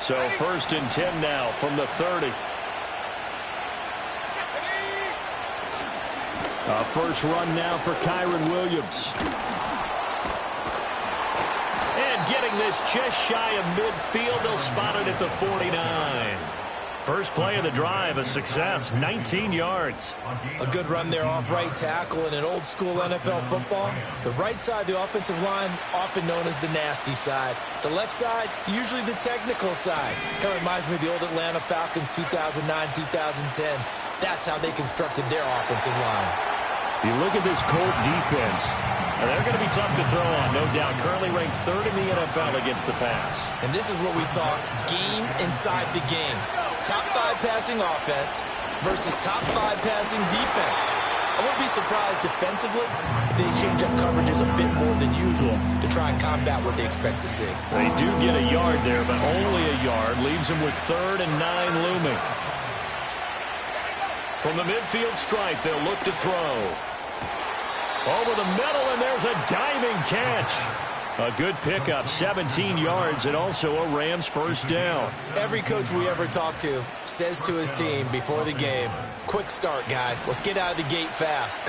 So 1st and 10 now from the 30. A first run now for Kyron Williams. And getting this just shy of midfield. They'll spot it at the 49. First play of the drive, a success, 19 yards. A good run there off right tackle in an old-school NFL football. The right side of the offensive line, often known as the nasty side. The left side, usually the technical side. Kind of reminds me of the old Atlanta Falcons 2009-2010. That's how they constructed their offensive line. You look at this Colt defense, and they're going to be tough to throw on, no doubt. Currently ranked 3rd in the NFL against the pass. And this is what we talk, game inside the game. Top 5 passing offense versus top 5 passing defense. I wouldn't be surprised defensively if they change up coverages a bit more than usual to try and combat what they expect to see. They do get a yard there, but only a yard. Leaves them with 3rd and 9 looming. From the midfield stripe, they'll look to throw. Over the middle, and there's a diving catch. A good pickup, 17 yards, and also a Rams first down. Every coach we ever talk to says to his team before the game, quick start, guys. Let's get out of the gate fast.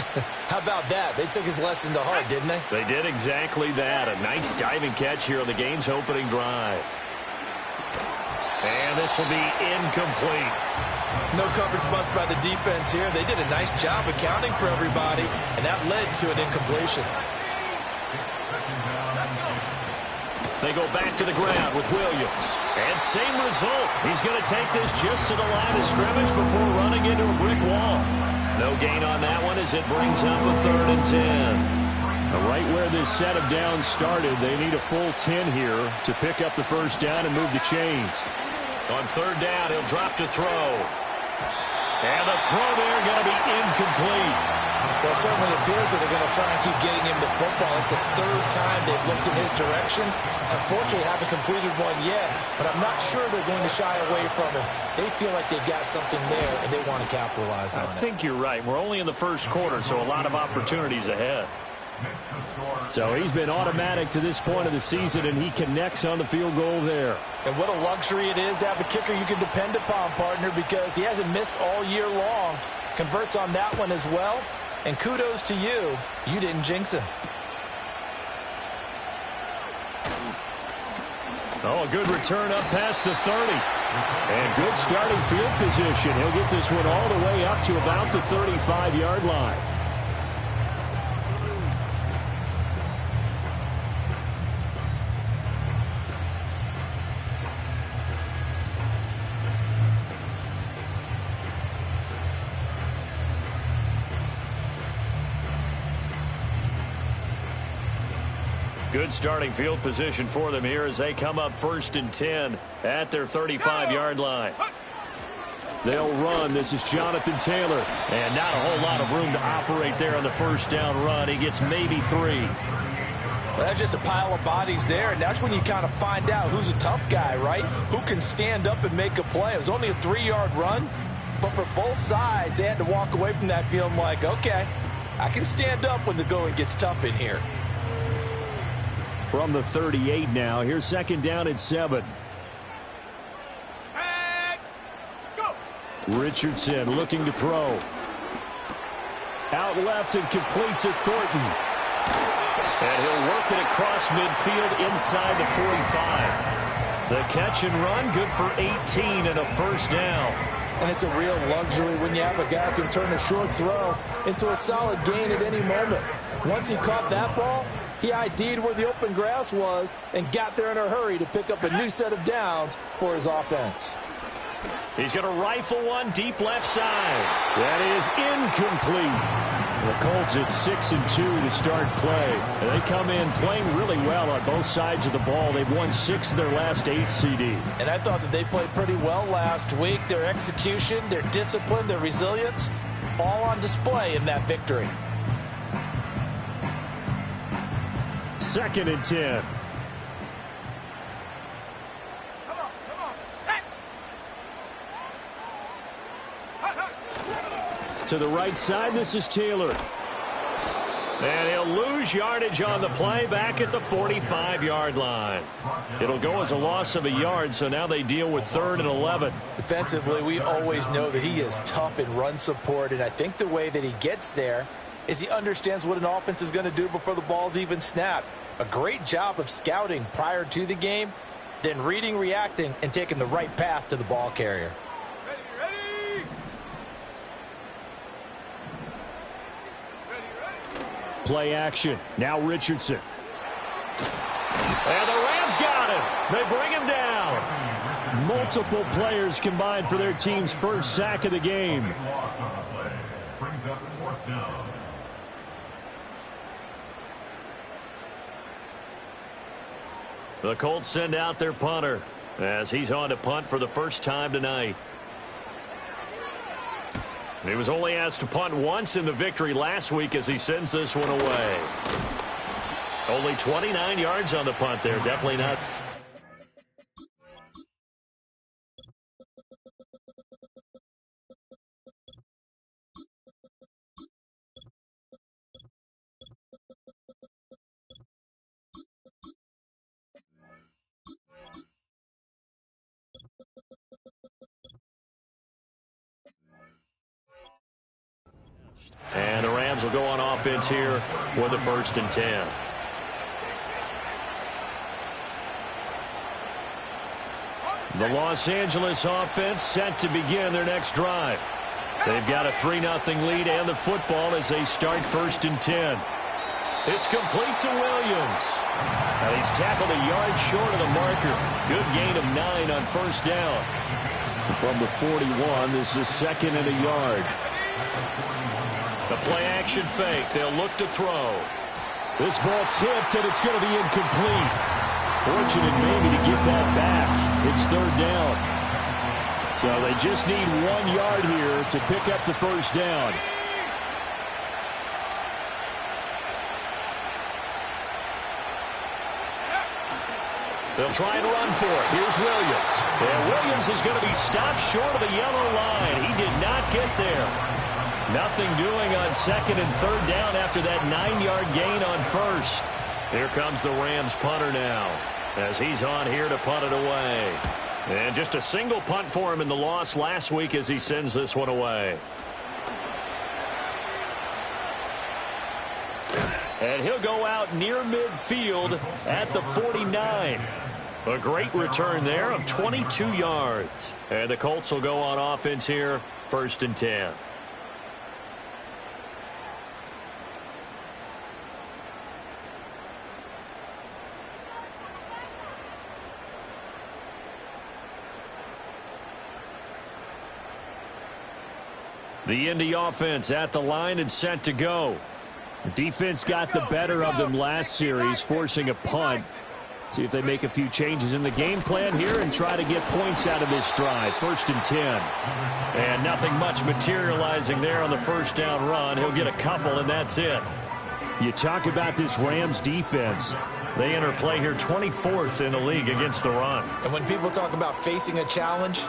How about that? They took his lesson to heart, didn't they? They did exactly that. A nice diving catch here on the game's opening drive. And this will be incomplete. No coverage bust by the defense here. They did a nice job accounting for everybody, and that led to an incompletion. They go back to the ground with Williams. And same result. He's going to take this just to the line of scrimmage before running into a brick wall. No gain on that one as it brings up a 3rd and 10. Right where this set of downs started, they need a full 10 here to pick up the first down and move the chains. On 3rd down, he'll drop to throw. And the throw there going to be incomplete. Well, it certainly appears that they're going to try and keep getting him the football. It's the 3rd time they've looked in his direction. Unfortunately, haven't completed one yet, but I'm not sure they're going to shy away from him. They feel like they've got something there, and they want to capitalize on it. I think you're right. We're only in the first quarter, so a lot of opportunities ahead. So he's been automatic to this point of the season, and he connects on the field goal there. And what a luxury it is to have a kicker you can depend upon, partner, because he hasn't missed all year long. Converts on that one as well. And kudos to you. You didn't jinx him. Oh, a good return up past the 30. And good starting field position. He'll get this one all the way up to about the 35-yard line. Good starting field position for them here as they come up 1st and 10 at their 35-yard line. They'll run. This is Jonathan Taylor. And not a whole lot of room to operate there on the first down run. He gets maybe 3. Well, that's just a pile of bodies there, and that's when you kind of find out who's a tough guy, right? Who can stand up and make a play. It was only a 3-yard run, but for both sides, they had to walk away from that feeling like, okay, I can stand up when the going gets tough in here. From the 38 now, here's 2nd down at 7. Richardson looking to throw. Out left and complete to Thornton. And he'll work it across midfield inside the 45. The catch and run, good for 18 and a first down. And it's a real luxury when you have a guy who can turn a short throw into a solid gain at any moment. Once he caught that ball, he ID'd where the open grass was and got there in a hurry to pick up a new set of downs for his offense. He's going to rifle one deep left side. That is incomplete. The Colts at 6-2 to start play. And they come in playing really well on both sides of the ball. They've won 6 of their last 8 CD. And I thought that they played pretty well last week. Their execution, their discipline, their resilience, all on display in that victory. 2nd and 10. To the right side, this is Taylor. And he'll lose yardage on the play back at the 45-yard line. It'll go as a loss of a yard, so now they deal with 3rd and 11. Defensively, we always know that he is tough in run support, and I think the way that he gets there is he understands what an offense is going to do before the ball's even snapped. A great job of scouting prior to the game, then reading, reacting, and taking the right path to the ball carrier. Play action. Now Richardson. And the Rams got him. They bring him down. Multiple players combined for their team's first sack of the game. The Colts send out their punter as he's on to punt for the first time tonight. He was only asked to punt once in the victory last week as he sends this one away. Only 29 yards on the punt there. Definitely not. And the Rams will go on offense here with the 1st and 10. The Los Angeles offense set to begin their next drive. They've got a 3-0 lead and the football as they start 1st and 10. It's complete to Williams. And he's tackled a yard short of the marker. Good gain of 9 on 1st down. From the 41, this is 2nd and a yard. The play-action fake. They'll look to throw. This ball tipped, and it's going to be incomplete. Fortunate maybe to get that back. It's 3rd down. So they just need 1 yard here to pick up the 1st down. They'll try and run for it. Here's Williams. And Williams is going to be stopped short of the yellow line. He did not get there. Nothing doing on 2nd and 3rd down after that 9-yard gain on 1st. Here comes the Rams punter now as he's on here to punt it away. And just a single punt for him in the loss last week as he sends this one away. And he'll go out near midfield at the 49. A great return there of 22 yards. And the Colts will go on offense here, 1st and 10. The Indy offense at the line and set to go. The defense got the better of them last series, forcing a punt. See if they make a few changes in the game plan here and try to get points out of this drive. 1st and 10. And nothing much materializing there on the 1st down run. He'll get a couple, and that's it. You talk about this Rams defense. They enter play here 24th in the league against the run. And when people talk about facing a challenge,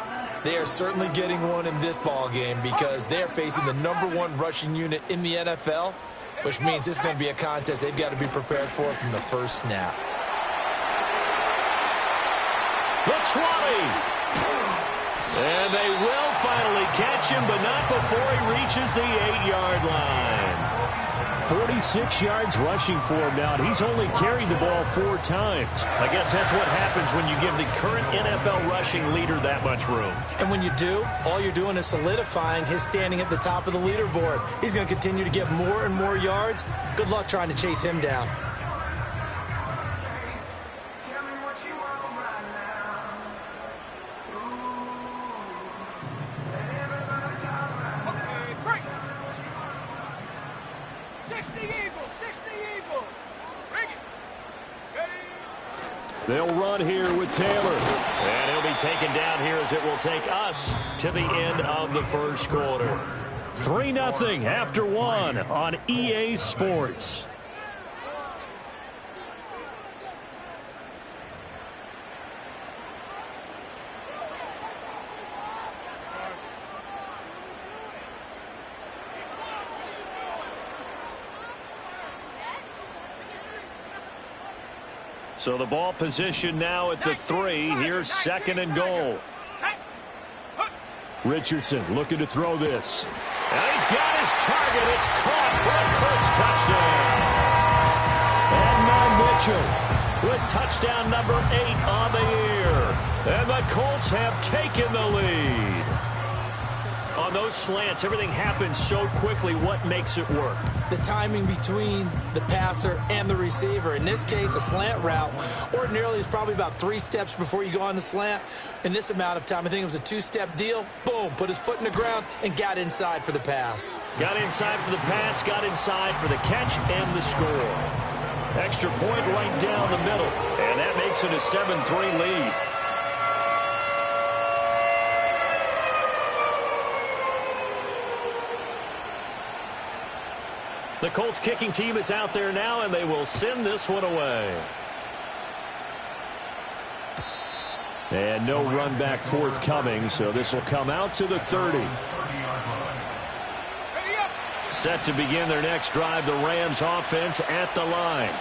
they are certainly getting one in this ball game because they're facing the #1 rushing unit in the NFL, which means it's going to be a contest they've got to be prepared for from the first snap. The 20. And they will finally catch him, but not before he reaches the 8-yard line. 46 yards rushing for him now, and he's only carried the ball 4 times. I guess that's what happens when you give the current NFL rushing leader that much room. And when you do, all you're doing is solidifying his standing at the top of the leaderboard. He's going to continue to get more and more yards. Good luck trying to chase him down. They'll run here with Taylor. And he'll be taken down here as it will take us to the end of the first quarter. 3-0 after 1 on EA Sports. So the ball position now at the 3. Here's 2nd and goal. Richardson looking to throw this. And he's got his target. It's caught for a Colts touchdown. And now Mitchell with touchdown number 8 on the year. And the Colts have taken the lead. On those slants, everything happens so quickly. What makes it work? The timing between the passer and the receiver. In this case, a slant route ordinarily is probably about 3 steps before you go on the slant. In this amount of time, I think it was a 2-step deal. Boom, put his foot in the ground and got inside for the pass. Got inside for the pass, got inside for the catch and the score. Extra point right down the middle, and that makes it a 7-3 lead. The Colts kicking team is out there now, and they will send this one away. And no run back forthcoming, so this will come out to the 30. Set to begin their next drive, the Rams offense at the line.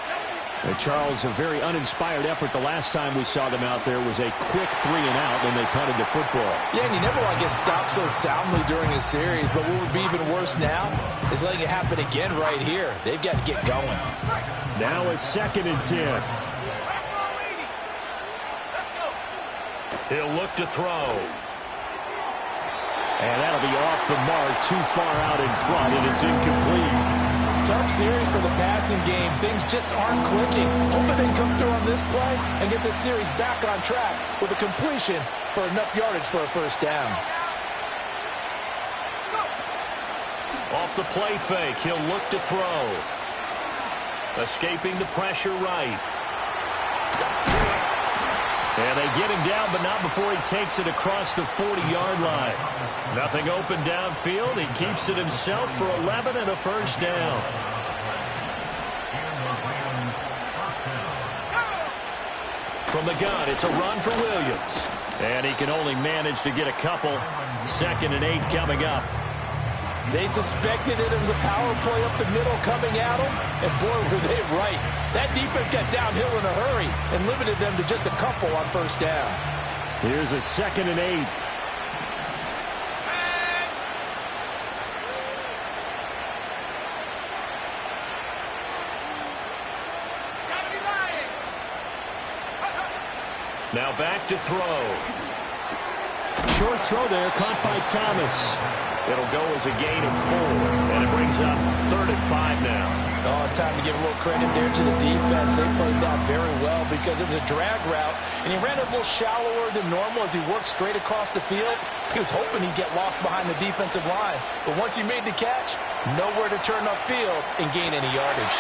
And Charles, a very uninspired effort the last time we saw them out there was a quick 3-and-out when they punted the football. Yeah, and you never want to get stopped so soundly during a series, but what would be even worse now is letting it happen again right here. They've got to get going. Now a 2nd and 10. He'll look to throw. And that'll be off the mark, too far out in front, and it's incomplete. Tough series for the passing game. Things just aren't clicking. Hoping they come through on this play and get this series back on track with a completion for enough yardage for a first down. Off the play fake, he'll look to throw. Escaping the pressure right. And they get him down, but not before he takes it across the 40-yard line. Nothing open downfield. He keeps it himself for 11 and a first down. From the gun, it's a run for Williams. And he can only manage to get a couple. 2nd and 8 coming up. They suspected it was a power play up the middle coming at them, and boy, were they right. That defense got downhill in a hurry and limited them to just a couple on first down. Here's a 2nd and 8. Now back to throw. Short throw there, caught by Thomas. It'll go as a gain of 4, and it brings up 3rd and 5 now. Oh, it's time to give a little credit there to the defense. They played that very well because it was a drag route, and he ran it a little shallower than normal as he worked straight across the field. He was hoping he'd get lost behind the defensive line, but once he made the catch, nowhere to turn upfield and gain any yardage.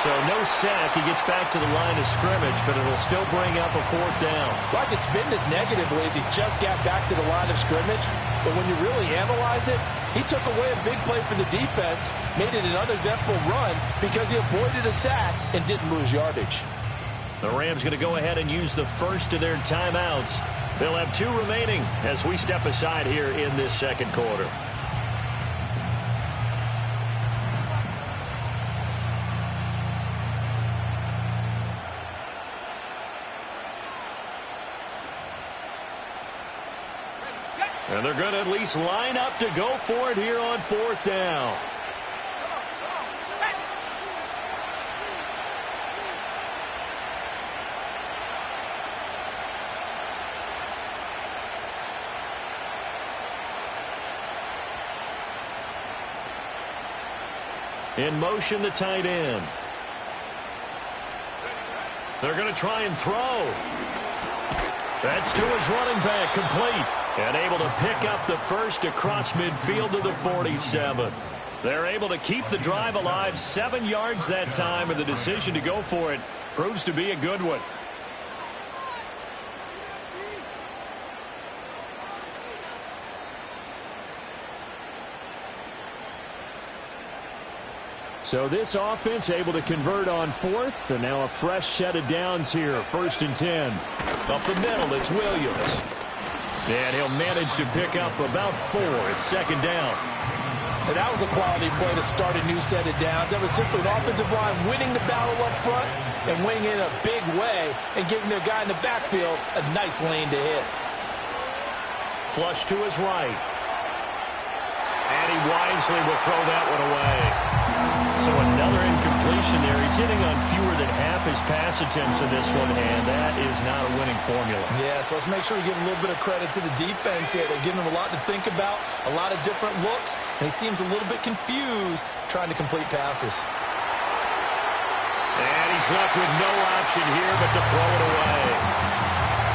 So no sack. He gets back to the line of scrimmage, but it'll still bring up a 4th down. Like it's been this negatively as he just got back to the line of scrimmage. But when you really analyze it, he took away a big play for the defense, made it an uneventful run because he avoided a sack and didn't lose yardage. The Rams going to go ahead and use the first of their timeouts. They'll have 2 remaining as we step aside here in this 2nd quarter. And they're going to at least line up to go for it here on 4th down. In motion, the tight end. They're going to try and throw. That's to his running back, complete. And able to pick up the first across midfield to the 47. They're able to keep the drive alive, 7 yards that time, and the decision to go for it proves to be a good one. So this offense able to convert on 4th, and now a fresh set of downs here. 1st and 10. Up the middle, it's Williams. And he'll manage to pick up about 4. It's 2nd down. And that was a quality play to start a new set of downs. That was simply an offensive line winning the battle up front and wing in a big way and giving their guy in the backfield a nice lane to hit. Flush to his right. And he wisely will throw that one away. So another incompletion there. He's hitting on fewer than half his pass attempts in this one, and that is not a winning formula. Yeah, so let's make sure we give a little bit of credit to the defense here. They're giving him a lot to think about, a lot of different looks, and he seems a little bit confused trying to complete passes. And he's left with no option here but to throw it away.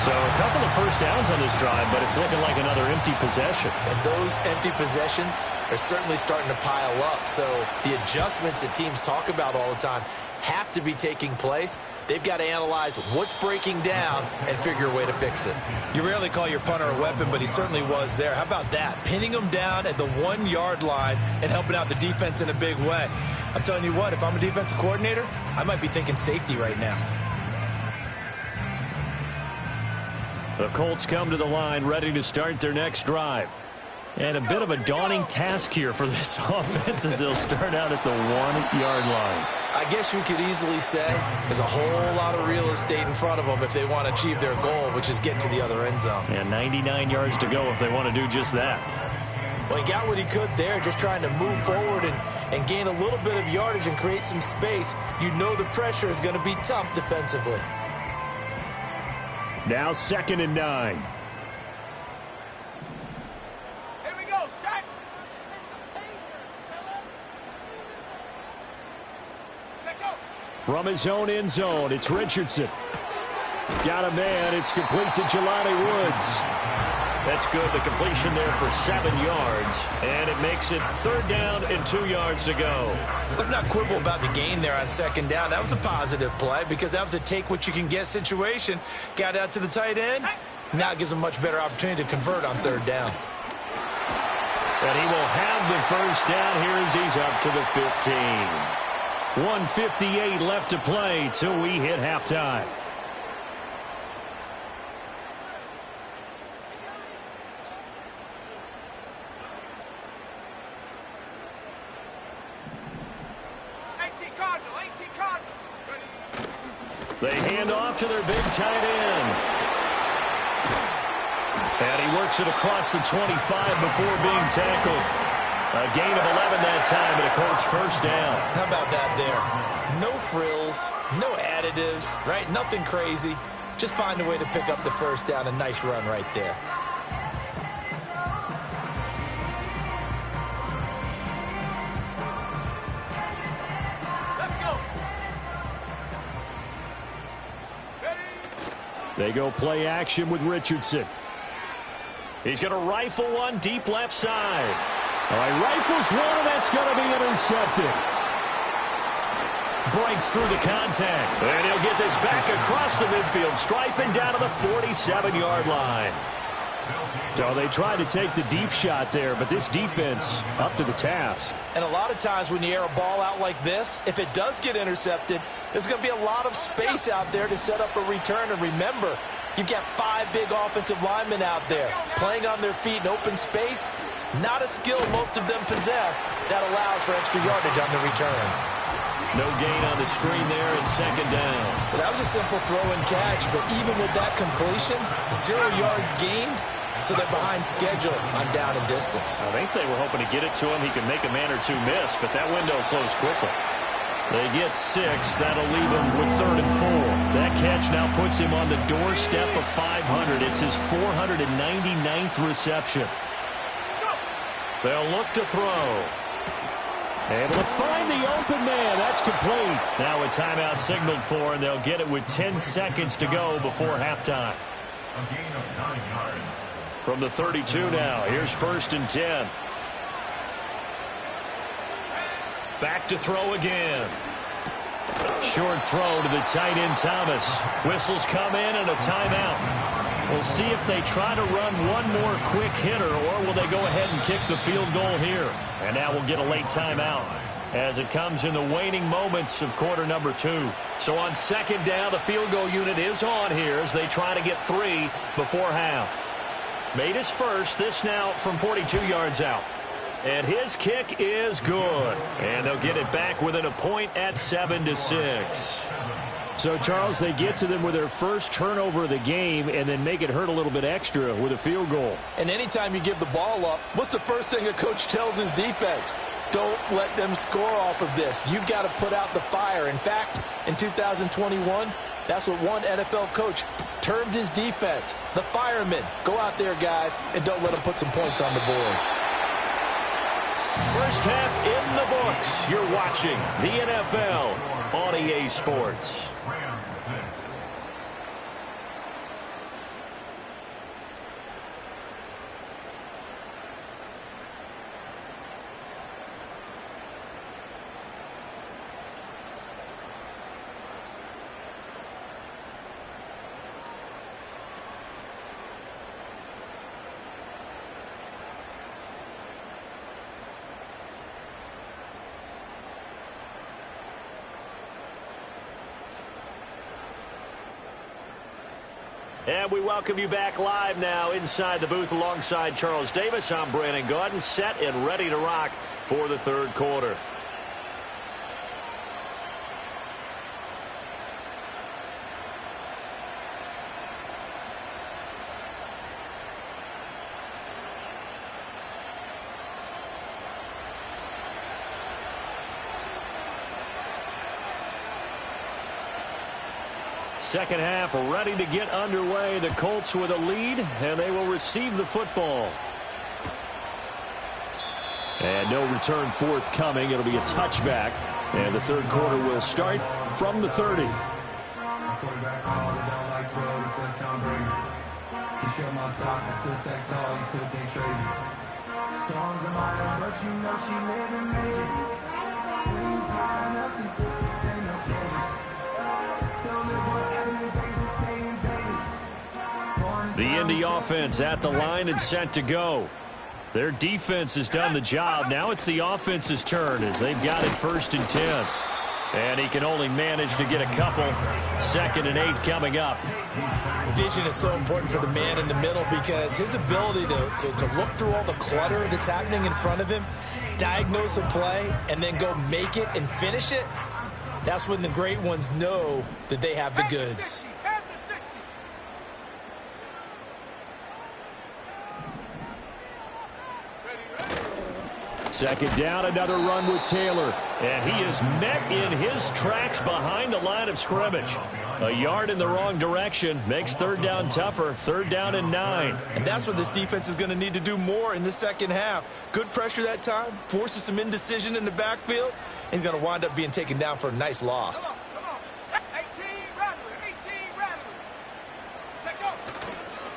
So a couple of first downs on this drive, but it's looking like another empty possession. And those empty possessions are certainly starting to pile up. So the adjustments that teams talk about all the time have to be taking place. They've got to analyze what's breaking down and figure a way to fix it. You rarely call your punter a weapon, but he certainly was there. How about that? Pinning him down at the 1-yard line and helping out the defense in a big way. I'm telling you what, if I'm a defensive coordinator, I might be thinking safety right now. The Colts come to the line ready to start their next drive. And a bit of a daunting task here for this offense as they'll start out at the 1-yard line. I guess you could easily say there's a whole lot of real estate in front of them if they want to achieve their goal, which is get to the other end zone. And 99 yards to go if they want to do just that. Well, he got what he could there, just trying to move forward and gain a little bit of yardage and create some space. You know the pressure is going to be tough defensively. Now 2nd and 9. Here we go, set. From his own end zone, it's Richardson. Got a man. It's complete to Jelani Woods. That's good. The completion there for 7 yards. And it makes it 3rd down and 2 yards to go. Let's not quibble about the gain there on 2nd down. That was a positive play because that was a take-what-you-can-get situation. Got out to the tight end. Now it gives him a much better opportunity to convert on 3rd down. And he will have the 1st down here as he's up to the 15. 1:58 left to play till we hit halftime. They hand off to their big tight end. And he works it across the 25 before being tackled. A gain of 11 that time, and a Colts 1st down. How about that there? No frills, no additives, right? Nothing crazy. Just find a way to pick up the 1st down. A nice run right there. They go play action with Richardson. He's going to rifle one deep left side. All right, rifles one, and that's going to be intercepted. Breaks through the contact. And he'll get this back across the midfield stripe and down to the 47-yard line. So they tried to take the deep shot there, but this defense up to the task. And a lot of times when you air a ball out like this, if it does get intercepted, there's going to be a lot of space out there to set up a return. And remember, you've got 5 big offensive linemen out there playing on their feet in open space. Not a skill most of them possess that allows for extra yardage on the return. No gain on the screen there in 2nd down. Well, that was a simple throw and catch, but even with that completion, 0 yards gained. So they're behind schedule on down and distance. I think they were hoping to get it to him. He could make a man or two miss, but that window closed quickly. They get 6. That'll leave him with 3rd and 4. That catch now puts him on the doorstep of 500. It's his 499th reception. They'll look to throw. Able to find the open man. That's complete. Now a timeout signaled for, and they'll get it with 10 seconds to go before halftime. A gain of 9 yards. From the 32 now, here's 1st and 10. Back to throw again. Short throw to the tight end Thomas. Whistles come in and a timeout. We'll see if they try to run one more quick hitter, or will they go ahead and kick the field goal here. And now we'll get a late timeout as it comes in the waning moments of quarter number 2. So on 2nd down, the field goal unit is on here as they try to get 3 before half. Made his first, this now from 42 yards out. And his kick is good. And they'll get it back within a point at 7-6. So, Charles, they get to them with their first turnover of the game and then make it hurt a little bit extra with a field goal. And anytime you give the ball up, what's the first thing a coach tells his defense? Don't let them score off of this. You've got to put out the fire. In fact, in 2021, that's what one NFL coach termed his defense, the firemen. Go out there, guys, and don't let them put some points on the board. First half in the books. You're watching the NFL on EA Sports. And we welcome you back live now inside the booth alongside Charles Davis. I'm Brandon Gaudin, set and ready to rock for the third quarter. Second half ready to get underway. The Colts with a lead, and they will receive the football. And no return forthcoming. It'll be a touchback. And the third quarter will start from the 30. Quarterback calls, I don't like 12, it's like Tom Brady. Can show my stock, but still stack tall, you still can't trade me. Storms are mine, but you know she living major. When you flying up this, they no cages. The Indy offense at the line and set to go. Their defense has done the job. Now it's the offense's turn as they've got it 1st and 10. And he can only manage to get a couple. 2nd and 8 coming up. Vision is so important for the man in the middle because his ability to look through all the clutter that's happening in front of him, diagnose a play, and then go make it and finish it, that's when the great ones know that they have the goods. Second down, another run with Taylor. And he is met in his tracks behind the line of scrimmage. A yard in the wrong direction makes third down tougher. 3rd down and 9. And that's what this defense is going to need to do more in the second half. Good pressure that time, forces some indecision in the backfield. He's going to wind up being taken down for a nice loss.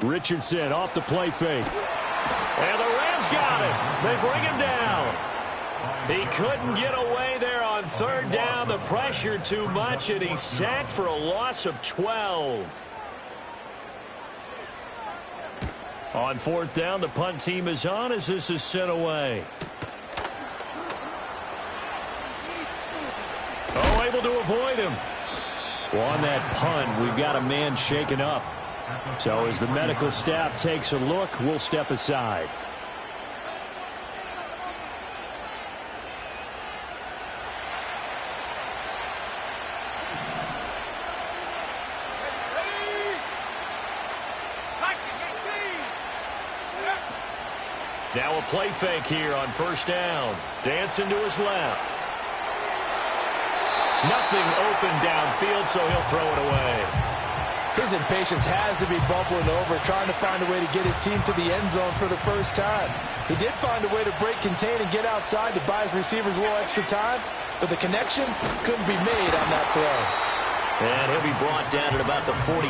Richardson off the play fake. And the Rams got him. They bring him down. He couldn't get away there on 3rd down. The pressure too much, and he's sacked for a loss of 12. On 4th down, the punt team is on as this is sent away. Oh, able to avoid him. Well, on that punt, we've got a man shaken up. So as the medical staff takes a look, we'll step aside. Now a play fake here on 1st down. Dancing to his left. Nothing open downfield, so he'll throw it away. His impatience has to be bubbling over, trying to find a way to get his team to the end zone for the first time. He did find a way to break contain and get outside to buy his receivers a little extra time, but the connection couldn't be made on that throw. And he'll be brought down at about the 42.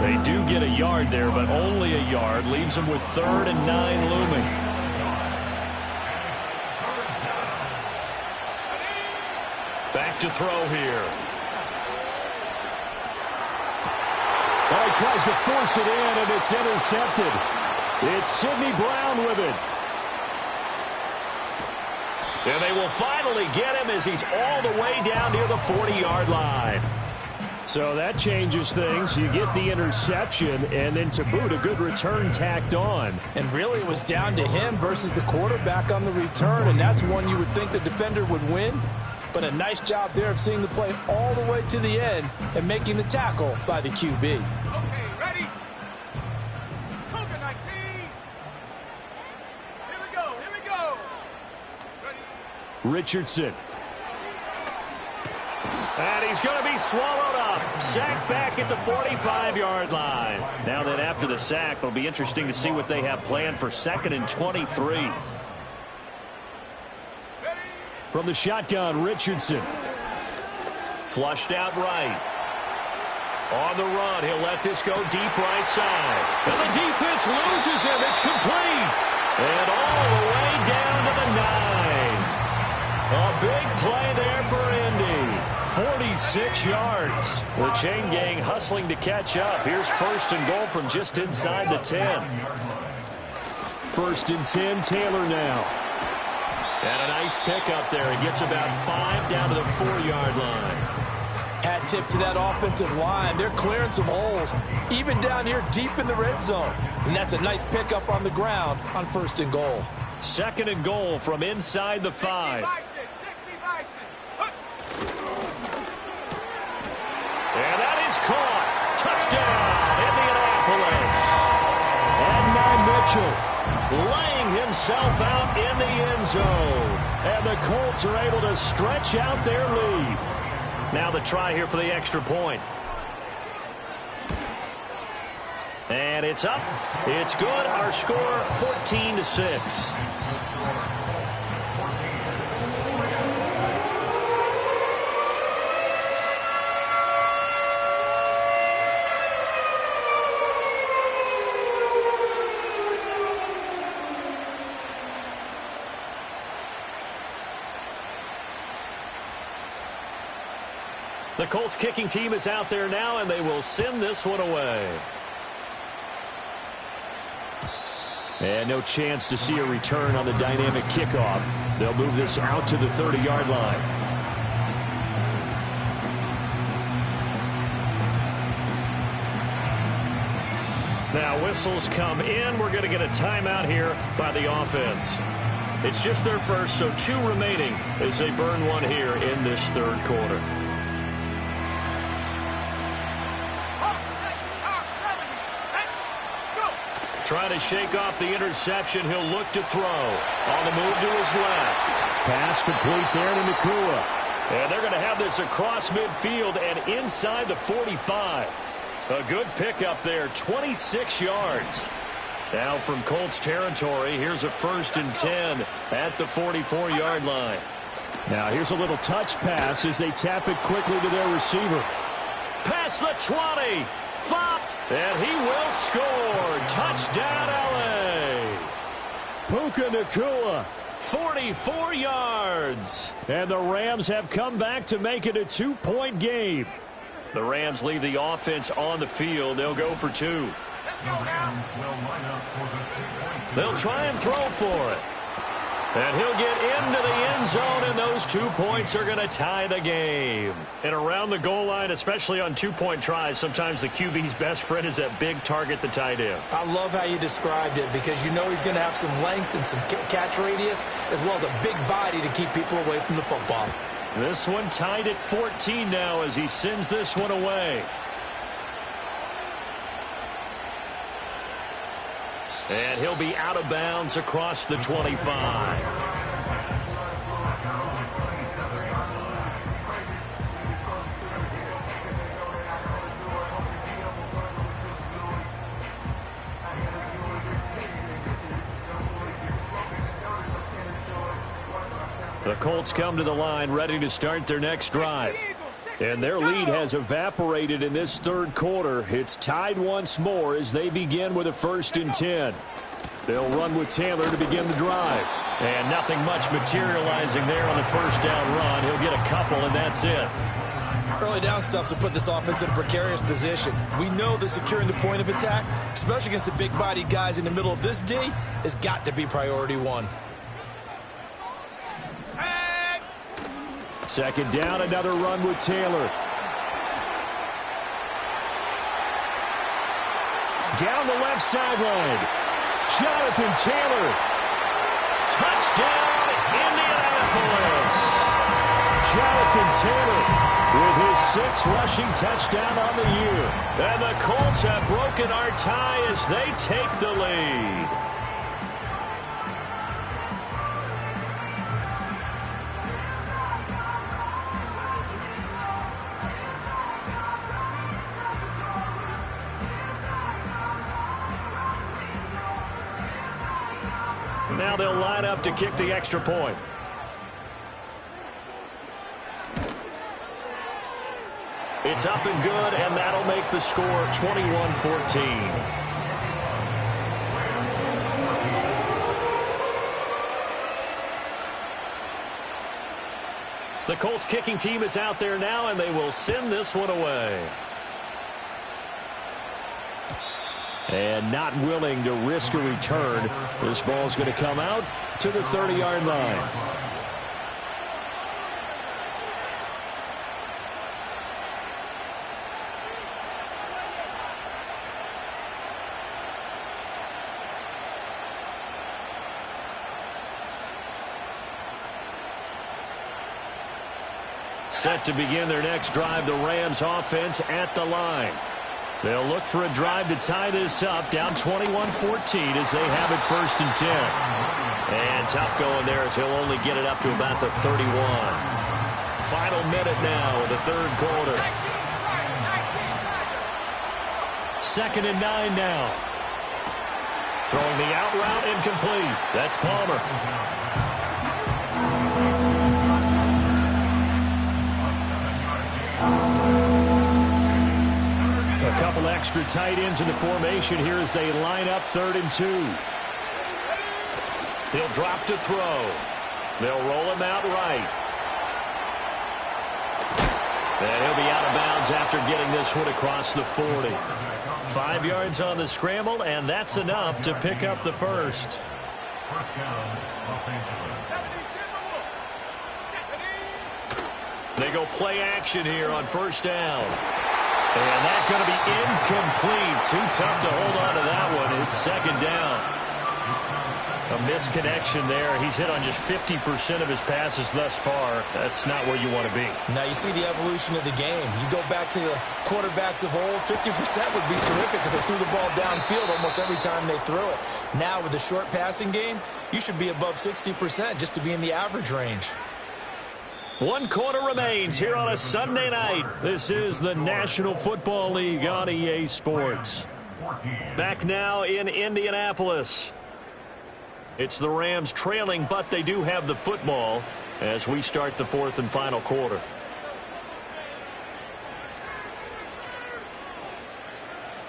They do get a yard there, but only a yard. Leaves them with 3rd and 9 looming. Back to throw here. Well, he tries to force it in, and it's intercepted. It's Sidney Brown with it. And they will finally get him as he's all the way down near the 40-yard line. So that changes things. You get the interception, and then to boot, a good return tacked on. And really, it was down to him versus the quarterback on the return, and that's one you would think the defender would win. but a nice job there of seeing the play all the way to the end and making the tackle by the QB. Okay, ready? Cougar 19. Here we go. Ready? Richardson. And he's going to be swallowed up. Sacked back at the 45-yard line. Now then, after the sack, it'll be interesting to see what they have planned for 2nd and 23. From the shotgun, Richardson. Flushed out right. On the run, he'll let this go deep right side. And the defense loses him. It's complete. And all the way down to the 9. A big play there for Indy. 46 yards. The chain gang hustling to catch up. Here's 1st and goal from just inside the 10. 1st and 10, Taylor now. And a nice pickup there. He gets about 5 down to the 4-yard line. Hat tip to that offensive line. They're clearing some holes, even down here deep in the red zone. And that's a nice pickup on the ground on 1st and goal. 2nd and goal from inside the 5. And that is caught. Touchdown, Indianapolis. And now Mitchell laying himself out in the end zone. And the Colts are able to stretch out their lead. Now the try here for the extra point. And it's up. It's good. Our score 14-6. The Colts kicking team is out there now, and they will send this one away. And no chance to see a return on the dynamic kickoff. They'll move this out to the 30-yard line. Now whistles come in. We're going to get a timeout here by the offense. It's just their first, so 2 remaining as they burn one here in this 3rd quarter. Trying to shake off the interception. He'll look to throw. On the move to his left. Pass complete there to Nakua. And they're going to have this across midfield and inside the 45. A good pickup there, 26 yards. Now from Colts territory, here's a 1st and 10 at the 44-yard line. Now here's a little touch pass as they tap it quickly to their receiver. Past the 20. 5. And he will score. Touchdown, L.A. Puka Nakua, 44 yards. And the Rams have come back to make it a 2-point game. The Rams leave the offense on the field. They'll go for 2. They'll try and throw for it. And he'll get into the end zone, and those 2 points are going to tie the game. And around the goal line, especially on 2-point tries, sometimes the QB's best friend is that big target, the tight end. I love how you described it because you know he's going to have some length and some catch radius as well as a big body to keep people away from the football. This one tied at 14 now as he sends this one away. And he'll be out of bounds across the 25. The Colts come to the line ready to start their next drive. And their lead has evaporated in this 3rd quarter. It's tied once more as they begin with a 1st and 10. They'll run with Taylor to begin the drive. And nothing much materializing there on the 1st down run. He'll get a couple, and that's it. Early down stuff will put this offense in a precarious position. We know that securing the point of attack, especially against the big-bodied guys in the middle of this D, has got to be priority 1. 2nd down, another run with Taylor. Down the left sideline. Jonathan Taylor. Touchdown, Indianapolis. Jonathan Taylor with his 6th rushing touchdown on the year. And the Colts have broken our tie as they take the lead. Now they'll line up to kick the extra point. It's up and good, and that'll make the score 21-14. The Colts kicking team is out there now, and they will send this one away. And not willing to risk a return. This ball's going to come out to the 30-yard line. Set to begin their next drive, the Rams offense at the line. They'll look for a drive to tie this up, down 21-14 as they have it 1st and 10. And tough going there as he'll only get it up to about the 31. Final minute now of the 3rd quarter. 2nd and 9 now. Throwing the out route incomplete. That's Palmer. A couple extra tight ends in the formation here as they line up 3rd and 2. He'll drop to throw. They'll roll him out right. And he'll be out of bounds after getting this one across the 40. 5 yards on the scramble, and that's enough to pick up the first. They go play action here on 1st down. And that's going to be incomplete. Too tough to hold on to that one. It's 2nd down. A misconnection there. He's hit on just 50% of his passes thus far. That's not where you want to be. Now you see the evolution of the game. You go back to the quarterbacks of old, 50% would be terrific because they threw the ball downfield almost every time they threw it. Now with the short passing game, you should be above 60% just to be in the average range. 1 quarter remains here on a Sunday night. This is the National Football League on EA Sports. Back now in Indianapolis. It's the Rams trailing, but they do have the football as we start the 4th and final quarter.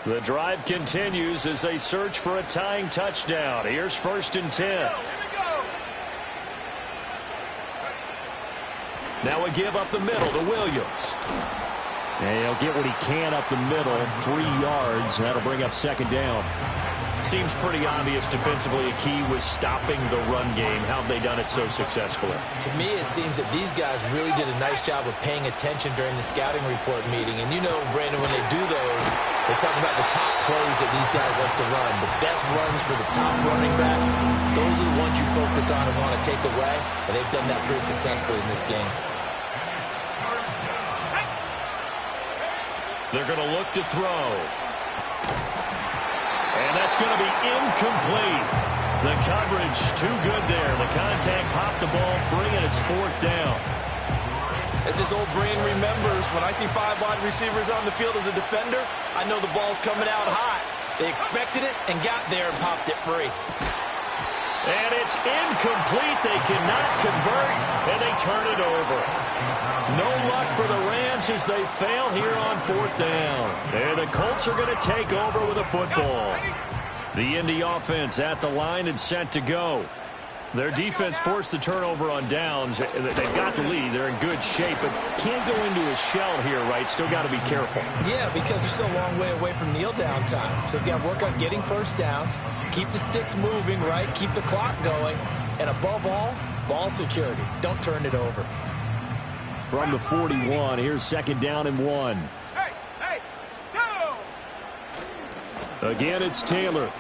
The drive continues as they search for a tying touchdown. Here's 1st and 10. Now a give up the middle to Williams. And he'll get what he can up the middle, 3 yards. That'll bring up 2nd down. Seems pretty obvious defensively a key was stopping the run game. How have they done it so successfully? To me, it seems that these guys really did a nice job of paying attention during the scouting report meeting. And you know, Brandon, when they do those, they talk about the top plays that these guys like to run. The best runs for the top running back, those are the ones you focus on and want to take away. And they've done that pretty successfully in this game. They're going to look to throw. And that's going to be incomplete. The coverage too good there. The contact popped the ball free, and it's 4th down. As his old brain remembers, when I see 5 wide receivers on the field as a defender, I know the ball's coming out hot. They expected it and got there and popped it free. And it's incomplete. They cannot convert, and they turn it over. No luck for the Rams as they fail here on 4th down. And the Colts are going to take over with a football. The Indy offense at the line and set to go. Their defense forced the turnover on downs. They've got the lead. They're in good shape, but can't go into a shell here, right? Still got to be careful. Yeah, because they're still a long way away from kneel down time. So they've got to work on getting 1st downs, keep the sticks moving, right? Keep the clock going. And above all, ball security. Don't turn it over. From the 41, here's 2nd down and 1. Hey, go! Again, it's Taylor.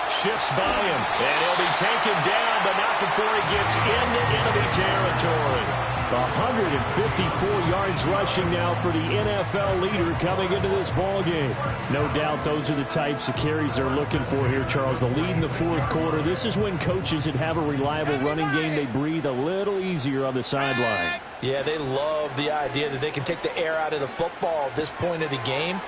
Shifts by him, and he'll be taken down, but not before he gets into enemy territory. 154 yards rushing now for the NFL leader coming into this ballgame. No doubt those are the types of carries they're looking for here, Charles. The lead in the fourth quarter. This is when coaches that have a reliable running game, they breathe a little easier on the sideline. Yeah, they love the idea that they can take the air out of the football at this point of the game.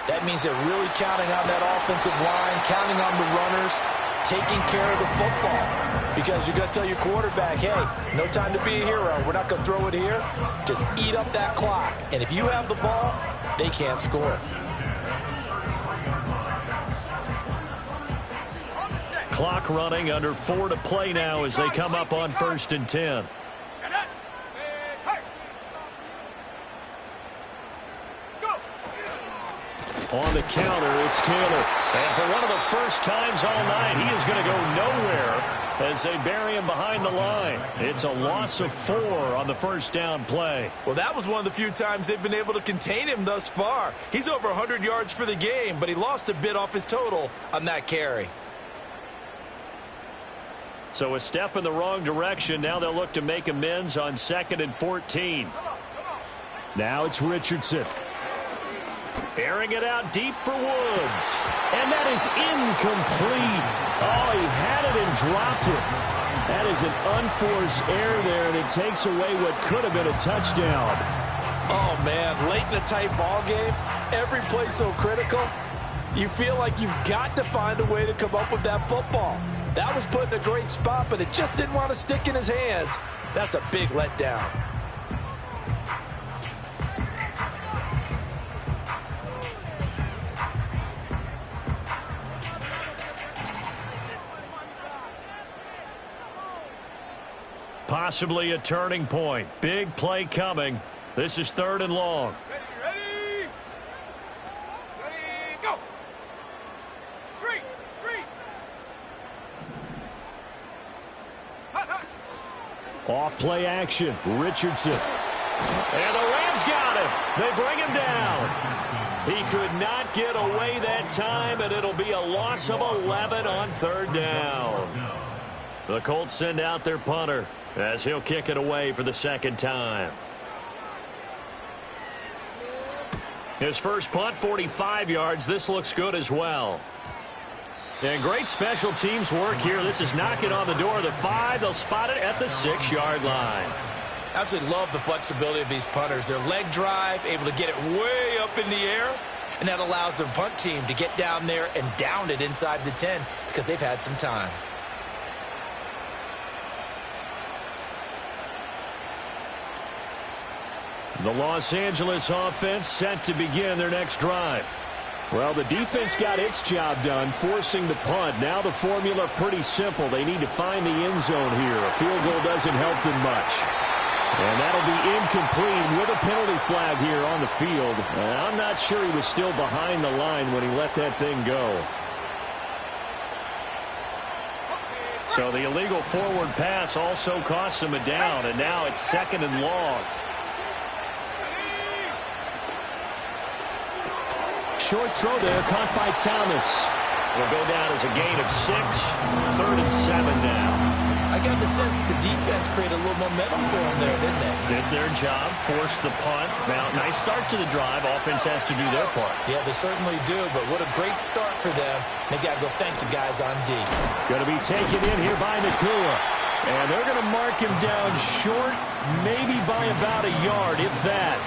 That means they're really counting on that offensive line, counting on the runners, taking care of the football. Because you're going to tell your quarterback, hey, no time to be a hero. We're not going to throw it here. Just eat up that clock. And if you have the ball, they can't score. Clock running, under 4 to play now as they come up on 1st and 10. On the counter, it's Taylor. And for one of the first times all night, he is going to go nowhere as they bury him behind the line. It's a loss of 4 on the first down play. Well, that was one of the few times they've been able to contain him thus far. He's over 100 yards for the game, but he lost a bit off his total on that carry. So a step in the wrong direction. Now they'll look to make amends on 2nd and 14. Now it's Richardson. Airing it out deep for Woods. And that is incomplete. Oh, he had it and dropped it. That is an unforced error there, and it takes away what could have been a touchdown. Oh, man, late in a tight ball game, every play so critical, you feel like you've got to find a way to come up with that football. That was put in a great spot, but it just didn't want to stick in his hands. That's a big letdown. Possibly a turning point. Big play coming. This is 3rd and long. Ready, go. Straight. Hot, hot. Off play action. Richardson. And the Rams got him. They bring him down. He could not get away that time, and it'll be a loss of 11 on 3rd down. The Colts send out their punter as he'll kick it away for the 2nd time. His first punt, 45 yards. This looks good as well. And great special teams work here. This is knocking on the door of the 5. They'll spot it at the 6-yard line. Absolutely love the flexibility of these punters. Their leg drive, able to get it way up in the air, and that allows their punt team to get down there and down it inside the 10 because they've had some time. The Los Angeles offense set to begin their next drive. Well, the defense got its job done, forcing the punt. Now the formula pretty simple. They need to find the end zone here. A field goal doesn't help them much. And that'll be incomplete with a penalty flag here on the field. I'm not sure he was still behind the line when he let that thing go. So the illegal forward pass also costs him a down, and now it's 2nd and long. Short throw there, caught by Thomas. Will go down as a gain of 6. 3rd and 7 now. I got the sense that the defense created a little momentum for them there, didn't they? Did their job, forced the punt. Now, nice start to the drive. Offense has to do their part. Yeah, they certainly do, but what a great start for them. They got to go thank the guys on D. Going to be taken in here by Nakua. And they're going to mark him down short, maybe by about a yard, if that.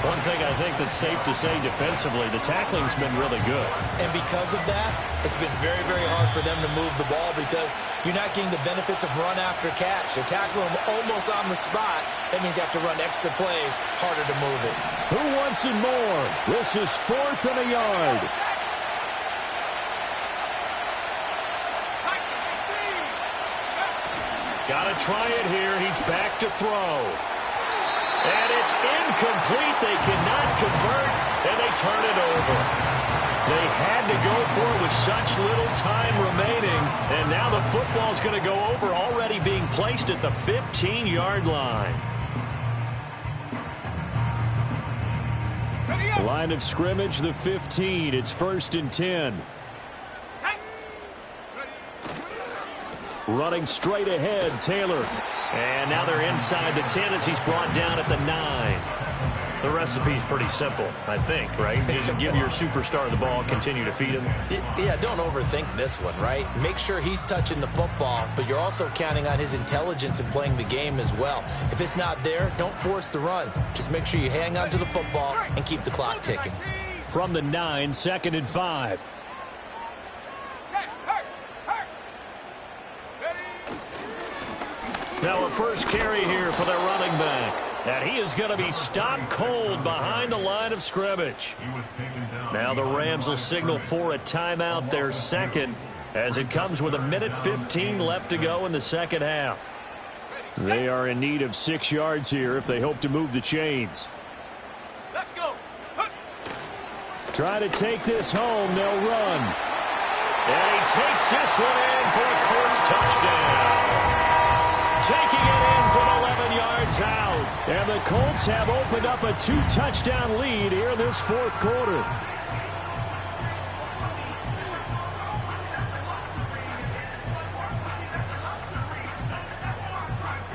One thing I think that's safe to say defensively, the tackling's been really good. And because of that, it's been very, very hard for them to move the ball because you're not getting the benefits of run after catch. You're tackling them almost on the spot. That means you have to run extra plays, harder to move it. Who wants it more? This is 4th and a yard. Got to try it here. He's back to throw. And it's incomplete. They cannot convert, and they turn it over. They had to go for it with such little time remaining, and now the football's going to go over, already being placed at the 15-yard line. Line of scrimmage, the 15. It's 1st and 10. Running straight ahead, Taylor. And now they're inside the 10 as he's brought down at the 9. The recipe's pretty simple, I think, right? Just give your superstar the ball, continue to feed him. Yeah, don't overthink this one, right? Make sure he's touching the football, but you're also counting on his intelligence in playing the game as well. If it's not there, don't force the run. Just make sure you hang on to the football and keep the clock ticking. From the 9, 2nd and 5. Now a first carry here for their running back. And he is going to be stopped cold behind the line of scrimmage. Now the Rams will signal for a timeout, their second, as it comes with 1:15 left to go in the second half. They are in need of 6 yards here if they hope to move the chains. Let's go. Try to take this home. They'll run. And he takes this one in for a Colts touchdown. Taking it in from 11 yards out. And the Colts have opened up a 2-touchdown lead here in this fourth quarter.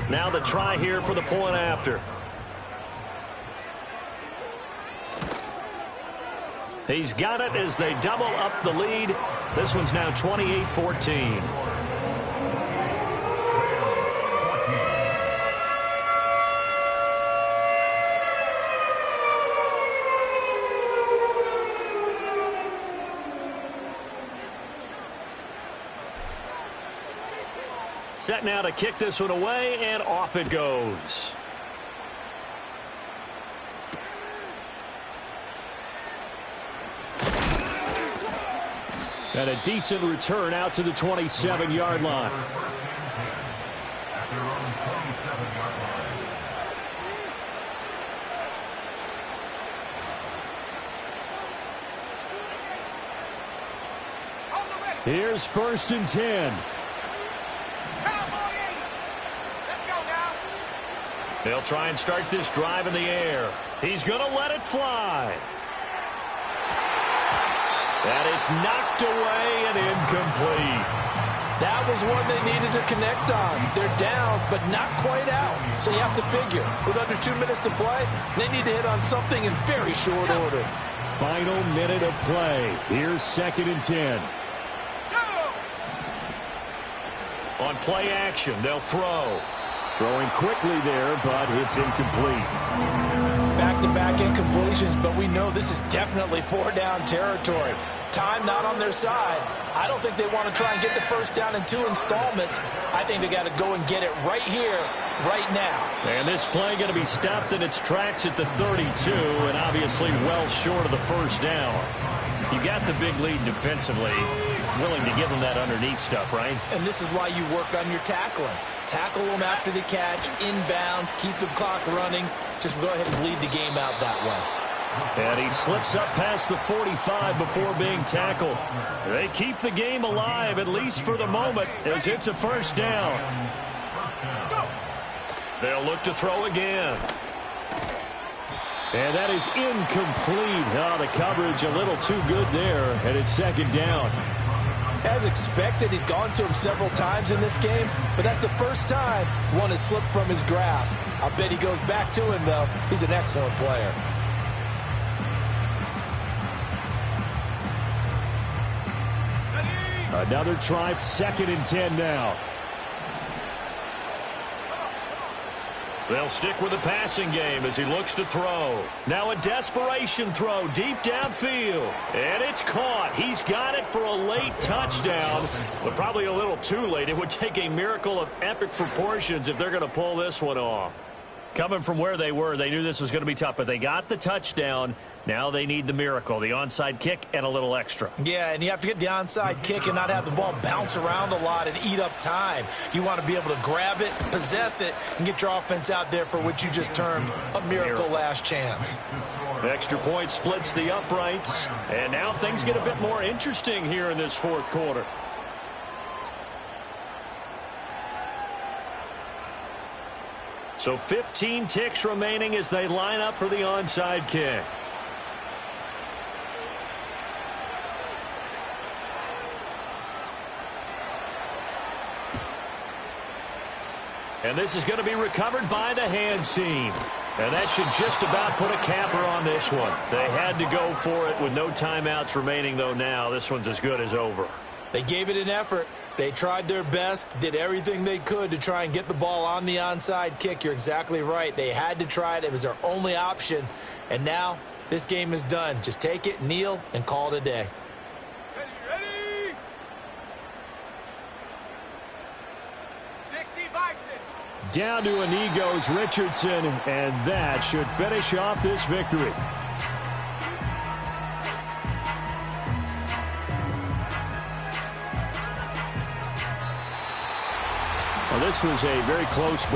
Now the try here for the point after. He's got it as they double up the lead. This one's now 28-14. Set now to kick this one away, and off it goes. And a decent return out to the 27-yard line. Here's 1st and 10. They'll try and start this drive in the air. He's going to let it fly. And it's knocked away and incomplete. That was one they needed to connect on. They're down, but not quite out. So you have to figure, with under 2 minutes to play, they need to hit on something in very short order. Final minute of play. Here's 2nd and 10. On play action, they'll throw. Throwing quickly there, but it's incomplete. Back-to-back incompletions, but we know this is definitely 4-down territory. Time not on their side. I don't think they want to try and get the first down in 2 installments. I think they got to go and get it right here, right now. And this play going to be stopped in its tracks at the 32, and obviously well short of the first down. You got the big lead defensively. Willing to give them that underneath stuff, right? And this is why you work on your tackling. Tackle them after the catch, inbounds, keep the clock running. Just go ahead and bleed the game out that way. And he slips up past the 45 before being tackled. They keep the game alive, at least for the moment, as it's a first down. They'll look to throw again. And that is incomplete. Oh, the coverage a little too good there, and it's 2nd down. As expected, he's gone to him several times in this game, but that's the first time one has slipped from his grasp. I bet he goes back to him, though. He's an excellent player. Another try, 2nd and 10 now. They'll stick with the passing game as he looks to throw. Now a desperation throw deep downfield. And it's caught. He's got it for a late touchdown, but probably a little too late. It would take a miracle of epic proportions if they're going to pull this one off. Coming from where they were, they knew this was going to be tough, but they got the touchdown. Now they need the miracle, the onside kick and a little extra. Yeah, and you have to get the onside kick and not have the ball bounce around a lot and eat up time. You want to be able to grab it, possess it, and get your offense out there for what you just termed a miracle last chance. Extra point splits the uprights, and now things get a bit more interesting here in this fourth quarter. So 15 ticks remaining as they line up for the onside kick. And this is going to be recovered by the hands team. And that should just about put a capper on this one. They had to go for it with no timeouts remaining, though now this one's as good as over. They gave it an effort. They tried their best, did everything they could to try and get the ball on the onside kick. You're exactly right. They had to try it. It was their only option. And now this game is done. Just take it, kneel, and call it a day. Ready? 60 by 6. Down to a knee goes Richardson, and that should finish off this victory. Well, this was a very close ball.